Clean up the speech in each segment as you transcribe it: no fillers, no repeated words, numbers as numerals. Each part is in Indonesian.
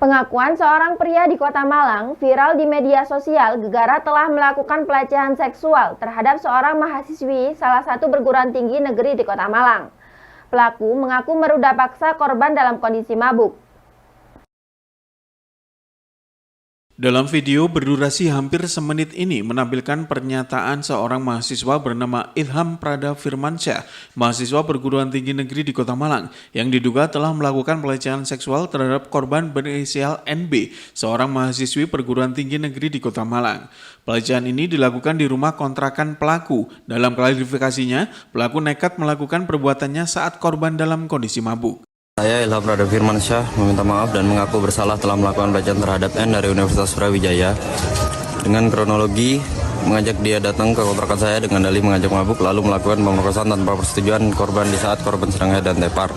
Pengakuan seorang pria di Kota Malang viral di media sosial gegara telah melakukan pelecehan seksual terhadap seorang mahasiswi salah satu perguruan tinggi negeri di Kota Malang. Pelaku mengaku merudah paksa korban dalam kondisi mabuk. Dalam video berdurasi hampir semenit ini menampilkan pernyataan seorang mahasiswa bernama Ilham Prada Firmansyah, mahasiswa perguruan tinggi negeri di Kota Malang, yang diduga telah melakukan pelecehan seksual terhadap korban berinisial NB, seorang mahasiswi perguruan tinggi negeri di Kota Malang. Pelecehan ini dilakukan di rumah kontrakan pelaku. Dalam klarifikasinya, pelaku nekat melakukan perbuatannya saat korban dalam kondisi mabuk. Saya Ilham Prada Firmansyah meminta maaf dan mengaku bersalah telah melakukan pelecehan terhadap N dari Universitas Brawijaya. Dengan kronologi, mengajak dia datang ke kontrakan saya dengan dalih mengajak mabuk lalu melakukan pemerkosaan tanpa persetujuan korban di saat korban sedang dan tepar.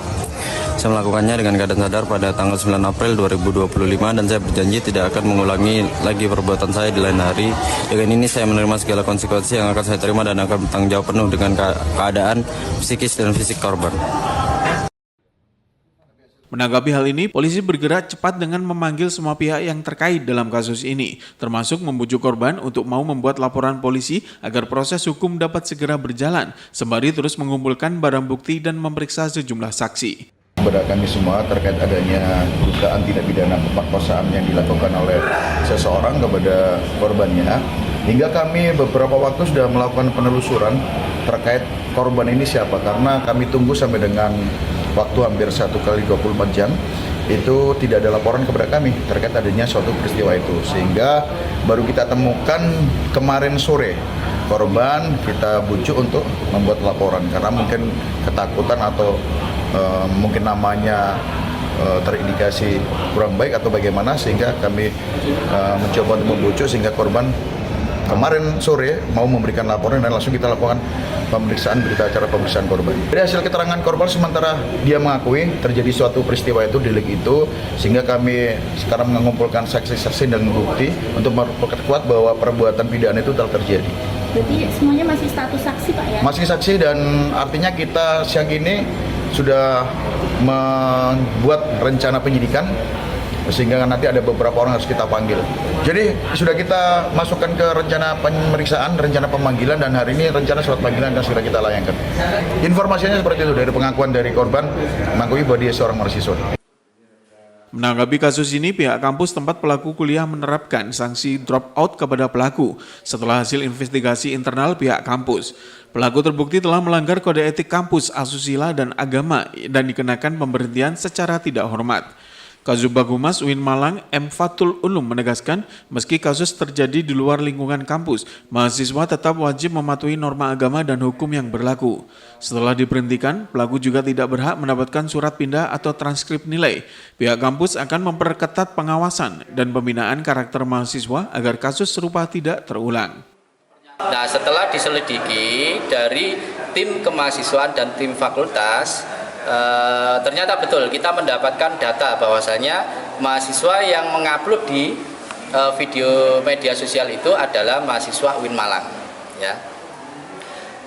Saya melakukannya dengan keadaan sadar pada tanggal 9 April 2025 dan saya berjanji tidak akan mengulangi lagi perbuatan saya di lain hari. Dengan ini saya menerima segala konsekuensi yang akan saya terima dan akan bertanggung jawab penuh dengan keadaan psikis dan fisik korban. Menanggapi hal ini, polisi bergerak cepat dengan memanggil semua pihak yang terkait dalam kasus ini, termasuk membujuk korban untuk mau membuat laporan polisi agar proses hukum dapat segera berjalan, sembari terus mengumpulkan barang bukti dan memeriksa sejumlah saksi. Kepada kami semua terkait adanya dugaan tindak pidana pemerkosaan yang dilakukan oleh seseorang kepada korbannya, hingga kami beberapa waktu sudah melakukan penelusuran terkait korban ini siapa, karena kami tunggu sampai dengan waktu hampir 1 kali 24 jam itu tidak ada laporan kepada kami terkait adanya suatu peristiwa itu, sehingga baru kita temukan kemarin sore korban kita bujuk untuk membuat laporan karena mungkin ketakutan atau mungkin namanya terindikasi kurang baik atau bagaimana, sehingga kami mencoba untuk membujuk sehingga korban kemarin sore mau memberikan laporan dan langsung kita lakukan pemeriksaan berita acara pemeriksaan korban. Dari hasil keterangan korban sementara dia mengakui terjadi suatu peristiwa itu, delik itu, sehingga kami sekarang mengumpulkan saksi-saksi dan bukti untuk memperkuat bahwa perbuatan pidana itu telah terjadi. Berarti semuanya masih status saksi Pak ya? Masih saksi, dan artinya kita siang ini sudah membuat rencana penyidikan sehingga nanti ada beberapa orang harus kita panggil. Jadi sudah kita masukkan ke rencana pemeriksaan, rencana pemanggilan, dan hari ini rencana surat panggilan akan segera kita layangkan. Informasinya seperti itu dari pengakuan dari korban, mengakui bahwa dia seorang mahasiswa. Menanggapi kasus ini, pihak kampus tempat pelaku kuliah menerapkan sanksi drop out kepada pelaku setelah hasil investigasi internal pihak kampus. Pelaku terbukti telah melanggar kode etik kampus, asusila, dan agama dan dikenakan pemberhentian secara tidak hormat. Kasubag Humas UIN Malang M. Fatul Ulum menegaskan, meski kasus terjadi di luar lingkungan kampus, mahasiswa tetap wajib mematuhi norma agama dan hukum yang berlaku. Setelah diberhentikan, pelaku juga tidak berhak mendapatkan surat pindah atau transkrip nilai. Pihak kampus akan memperketat pengawasan dan pembinaan karakter mahasiswa agar kasus serupa tidak terulang. Nah, setelah diselidiki dari tim kemahasiswaan dan tim fakultas, ternyata betul kita mendapatkan data bahwasanya mahasiswa yang mengupload di video media sosial itu adalah mahasiswa UIN Malang, ya.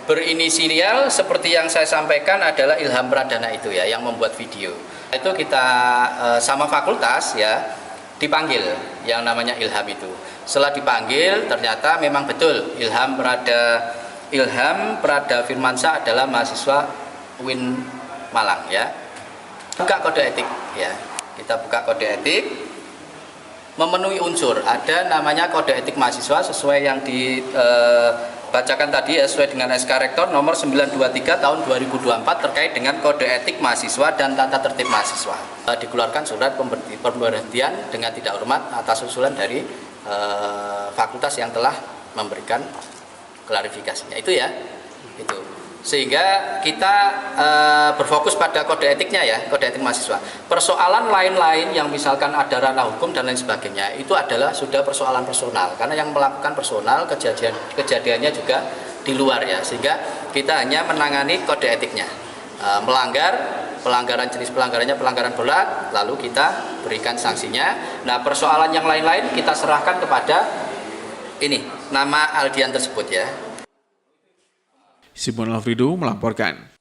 Berinisial seperti yang saya sampaikan adalah Ilham Pradana itu ya, yang membuat video. Itu kita sama fakultas ya dipanggil yang namanya Ilham itu. Setelah dipanggil ternyata memang betul Ilham Prada Firmansyah adalah mahasiswa UIN Malang ya. Buka kode etik ya. Kita buka kode etik, memenuhi unsur. Ada namanya kode etik mahasiswa sesuai yang dibacakan tadi ya, sesuai dengan SK Rektor nomor 923 tahun 2024 terkait dengan kode etik mahasiswa dan tata tertib mahasiswa. Dikeluarkan surat pemberhentian dengan tidak hormat atas usulan dari fakultas yang telah memberikan klarifikasinya. Itu ya. Itu. Sehingga kita berfokus pada kode etiknya ya, kode etik mahasiswa. Persoalan lain-lain yang misalkan ada ranah hukum dan lain sebagainya, itu adalah sudah persoalan personal. Karena yang melakukan personal, kejadiannya juga di luar ya. Sehingga kita hanya menangani kode etiknya. Pelanggaran jenis pelanggarannya pelanggaran berat, lalu kita berikan sanksinya. Nah, persoalan yang lain-lain kita serahkan kepada ini, nama Aldian tersebut ya. Simon Alfredo melaporkan.